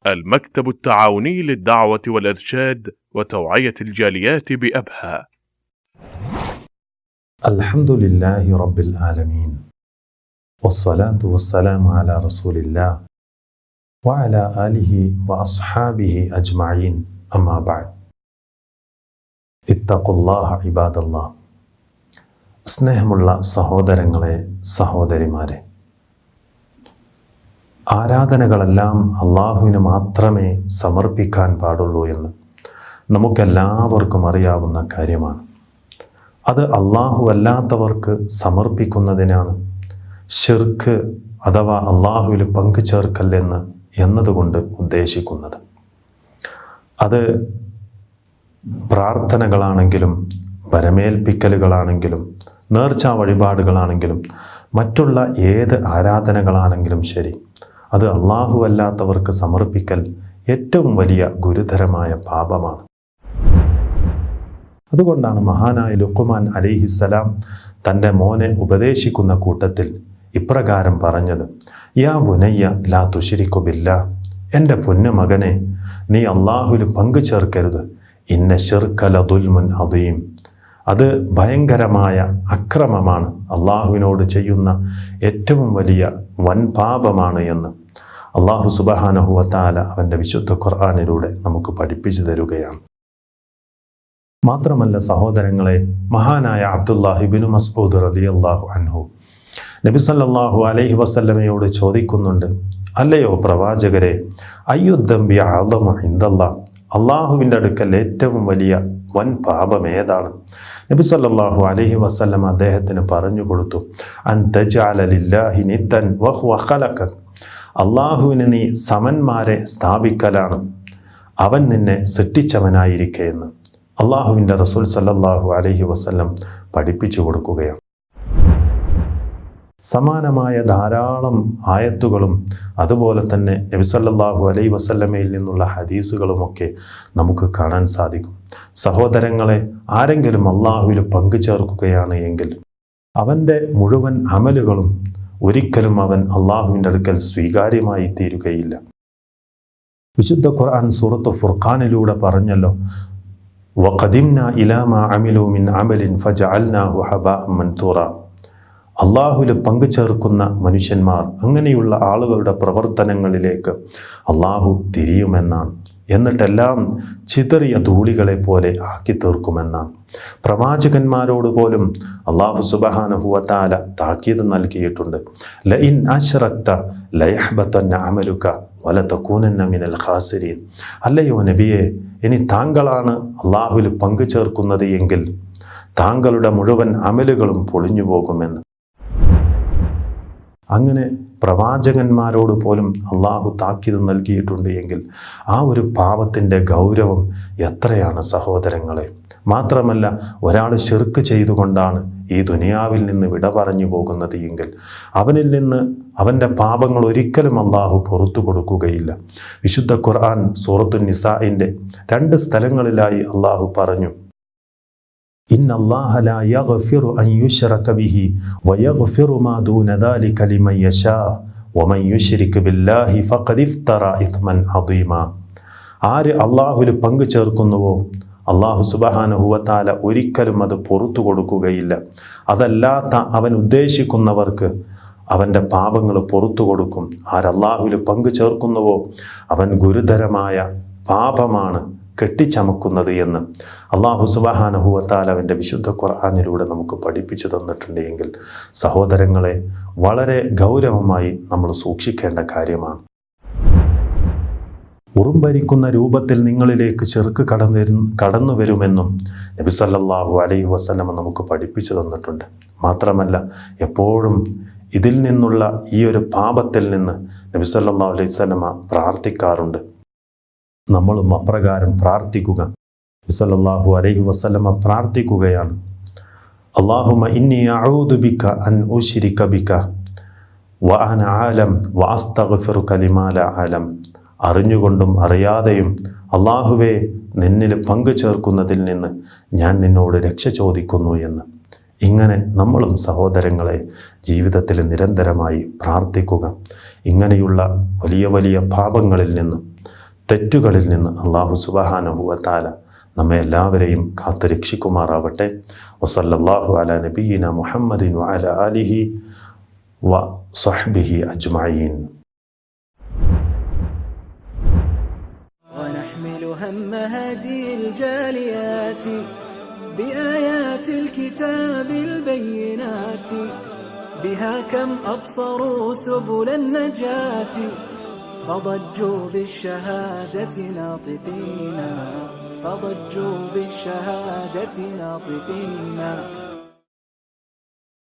المكتب التعاوني للدعوة والإرشاد وتوعية الجاليات بأبها. الحمد لله رب العالمين، والصلاة والسلام على رسول الله وعلى آله وأصحابه أجمعين. أما بعد، اتقوا الله عباد الله. സ്നേഹമുള്ള സഹോദരങ്ങളെ, സഹോദരിമാരെ, ആരാധനകളെല്ലാം അള്ളാഹുവിന് മാത്രമേ സമർപ്പിക്കാൻ പാടുള്ളൂ എന്ന് നമുക്കെല്ലാവർക്കും അറിയാവുന്ന കാര്യമാണ്. അത് അള്ളാഹു അല്ലാത്തവർക്ക് സമർപ്പിക്കുന്നതിനാണ് ഷിർക്ക് അഥവാ അള്ളാഹുവിൽ പങ്കുചേർക്കൽ എന്നതുകൊണ്ട് ഉദ്ദേശിക്കുന്നത്. അത് പ്രാർത്ഥനകളാണെങ്കിലും വരമേൽപ്പിക്കലുകളാണെങ്കിലും നേർച്ചാ വഴിപാടുകളാണെങ്കിലും മറ്റുള്ള ഏത് ആരാധനകളാണെങ്കിലും ശരി, അത് അള്ളാഹു അല്ലാത്തവർക്ക് സമർപ്പിക്കൽ ഏറ്റവും വലിയ ഗുരുതരമായ പാപമാണ്. അതുകൊണ്ടാണ് മഹാനായ ലുഖ്മാൻ അലൈഹിസ്സലാം തൻ്റെ മോനെ ഉപദേശിക്കുന്ന കൂട്ടത്തിൽ ഇപ്രകാരം പറഞ്ഞത്: യാ ബുനയ്യ ലാ തുശ്രികു ബില്ലാഹ്, എൻ്റെ പൊന്നു മകനെ, നീ അള്ളാഹുവിൽ പങ്കു ചേർക്കരുത്. ഇന്ന ശിർക ലദുൽമുൻ അദീം, അത് ഭയങ്കരമായ അക്രമമാണ്, അള്ളാഹുവിനോട് ചെയ്യുന്ന ഏറ്റവും വലിയ വൻ പാപമാണ് എന്ന് അള്ളാഹു സുബ്ഹാനഹു വ തആല അവൻ്റെ വിശുദ്ധ ഖുർആനിലൂടെ നമുക്ക് പഠിപ്പിച്ചു തരുകയാണ്. മാത്രമല്ല സഹോദരങ്ങളെ, മഹാനായ അബ്ദുല്ലാഹി ഇബ്നു മസ്ഊദ് റളിയല്ലാഹു അൻഹു നബി സല്ലല്ലാഹു അലൈഹി വസല്ലമയോട് ചോദിക്കുന്നുണ്ട്: അല്ലയോ പ്രവാചകരെ, അയ്യുദ്ദംബി അഅ്ളമു ഇൻദല്ലാഹ്, അള്ളാഹുവിൻ്റെ അടുക്കൽ ഏറ്റവും വലിയ വൻ പാപം ഏതാണ്? നബി സല്ലല്ലാഹു അലൈഹി വസല്ലം അദ്ദേഹത്തിന് പറഞ്ഞു കൊടുത്തു: അൻ തജ്അല ലില്ലാഹി നിദ്ദൻ വഹുവ ഖലഖക, അള്ളാഹുവിന് നീ സമന്മാരെ സ്ഥാപിക്കലാണ്, അവൻ നിന്നെ സൃഷ്ടിച്ചവനായിരിക്കെ എന്ന് അള്ളാഹുവിൻ്റെ റസൂൽ സല്ലല്ലാഹു അലൈഹി വസല്ലം പഠിപ്പിച്ചു കൊടുക്കുകയാണ്. സമാനമായ ധാരാളം ആയത്തുകളും അതുപോലെ തന്നെ നബി സല്ലല്ലാഹു അലൈഹി വസല്ലമയിൽ നിന്നുള്ള ഹദീസുകളുമൊക്കെ നമുക്ക് കാണാൻ സാധിക്കും. സഹോദരങ്ങളെ, ആരെങ്കിലും അള്ളാഹുവിൽ പങ്കു ചേർക്കുകയാണ് എങ്കിൽ അവൻ്റെ മുഴുവൻ അമലുകളും ഒരിക്കലും അവൻ അള്ളാഹുവിൻ്റെ അടുക്കൽ സ്വീകാര്യമായി തീരുകയില്ല. വിശുദ്ധ ഖുർആൻ സൂറത്ത് ഫുർഖാനിലൂടെ പറഞ്ഞല്ലോ: വഖദിംനാ ഇലാ മാ അമിലൂ മിൻ അമലിൻ ഫജഅൽനാഹു ഹബാഅൻ മൻതൂറ, അള്ളാഹുവിൽ പങ്കു ചേർക്കുന്ന മനുഷ്യന്മാർ, അങ്ങനെയുള്ള ആളുകളുടെ പ്രവർത്തനങ്ങളിലേക്ക് അള്ളാഹു തിരിയുമെന്നാണ്, എന്നിട്ടെല്ലാം ചിതറിയ ധൂളികളെ പോലെ ആക്കി തീർക്കുമെന്നാണ്. പ്രവാചകന്മാരോട് പോലും അള്ളാഹു സുബ്ഹാനഹു വ തആല താക്കീത് നൽകിയിട്ടുണ്ട്: ലഇൻ അശ്റക്ത ലയഹ്ബതന്ന അമലുക വലതകൂനന്ന മിനൽ ഖാസിരീൻ. അല്ലയോ നബിയെ, ഇനി താങ്കളാണ് അള്ളാഹുവിൽ പങ്കു ചേർക്കുന്നത് എങ്കിൽ താങ്കളുടെ മുഴുവൻ അമലുകളും പൊളിഞ്ഞു പോകുമെന്ന്. അങ്ങനെ പ്രവാചകന്മാരോട് പോലും അള്ളാഹു താക്കീത് നൽകിയിട്ടുണ്ട് എങ്കിൽ ആ ഒരു പാപത്തിൻ്റെ ഗൗരവം എത്രയാണ് സഹോദരങ്ങളെ. മാത്രമല്ല, ഒരാൾ ശിർക്ക് ചെയ്തുകൊണ്ടാണ് ഈ ദുനിയാവിൽ നിന്ന് വിട പറഞ്ഞു പോകുന്നത് എങ്കിൽ അവനിൽ നിന്ന് അവൻ്റെ പാപങ്ങൾ ഒരിക്കലും അള്ളാഹു പുറത്തു കൊടുക്കുകയില്ല. വിശുദ്ധ ഖുർആൻ സൂറത്തു നിസാഇൻ്റെ 2 സ്ഥലങ്ങളിലായി അള്ളാഹു പറഞ്ഞു: ഇന്നല്ലാഹ ലാ യഗ്ഫിറു അൻ യുശ്റക ബിഹി വയഗ്ഫിറു മാ ദൂന ദാലിക ലിമൻ യശാ വമൻ യുശ്രിക് ബില്ലാഹി ഫഖദ് ഇഫ്തറ ഇത്മൻ അദീമ. ആര് അള്ളാഹുവിൽ പങ്കു ചേർക്കുന്നുവോ അള്ളാഹു സുബ്ഹാനഹു വ തആല ഒരിക്കലും അത് പുറത്തു കൊടുക്കുകയില്ല. അതല്ലാത്ത അവൻ ഉദ്ദേശിക്കുന്നവർക്ക് അവൻ്റെ പാപങ്ങൾ പുറത്തു കൊടുക്കും. ആരല്ലാഹുവിൽ പങ്കു ചേർക്കുന്നുവോ അവൻ ഗുരുതരമായ പാപമാണ് കെട്ടിച്ചമക്കുന്നത് എന്ന് അള്ളാഹു സുബ്ഹാനഹു വ തആല അവൻ്റെ വിശുദ്ധ ഖുർആനിലൂടെ നമുക്ക് പഠിപ്പിച്ചു തന്നിട്ടുണ്ട് എങ്കിൽ സഹോദരങ്ങളെ, വളരെ ഗൗരവമായി നമ്മൾ സൂക്ഷിക്കേണ്ട കാര്യമാണ്. ഉറുമ്പരിക്കുന്ന രൂപത്തിൽ നിങ്ങളിലേക്ക് ശിർക്ക് കടന്നു വരുമെന്നും നബി സല്ലല്ലാഹു അലൈഹി വസല്ലം നമുക്ക് പഠിപ്പിച്ചു തന്നിട്ടുണ്ട്. മാത്രമല്ല, എപ്പോഴും ഇതിൽ നിന്നുള്ള ഈ ഒരു പാപത്തിൽ നിന്ന് നബി സല്ലല്ലാഹു അലൈഹി വസല്ലം പ്രാർത്ഥിക്കാറുണ്ട്. നമ്മളും അപ്രകാരം പ്രാർത്ഥിക്കുക. നബി സല്ലല്ലാഹു അലൈഹി വസല്ലം പ്രാർത്ഥിക്കുകയാണ്: അല്ലാഹുമ്മ ഇന്നി അഊദു ബിക അൻ ഉശ്രിക ബിക വ അന ആലം വ അസ്തഗ്ഫിറുക ലിമാ ലാ അലം. അറിഞ്ഞുകൊണ്ടും അറിയാതെയും അള്ളാഹുവേ, നിന്നിൽ പങ്കു ചേർക്കുന്നതിൽ നിന്ന് ഞാൻ നിന്നോട് രക്ഷ ചോദിക്കുന്നു എന്ന്. ഇങ്ങനെ നമ്മളും സഹോദരങ്ങളെ ജീവിതത്തിൽ നിരന്തരമായി പ്രാർത്ഥിക്കുക. ഇങ്ങനെയുള്ള വലിയ വലിയ പാപങ്ങളിൽ നിന്നും തെറ്റുകളിൽ നിന്ന് അല്ലാഹു സുബ്ഹാനഹു വ തആല നമ്മെ എല്ലാവരെയും കാത്തുരക്ഷിക്കുമാറാവട്ടെ. വസല്ലല്ലാഹു അലാ നബിയിന മുഹമ്മദിൻ വഅലാ ആലിഹി വസഹ്ബിഹി അജ്മഈൻ. ونحمل هم هدي الجاليات بآيات الكتاب البينات بها كم أبصروا سبل النجاة فضجوا بالشهادة ناطقين فضجوا بالشهادة ناطقين.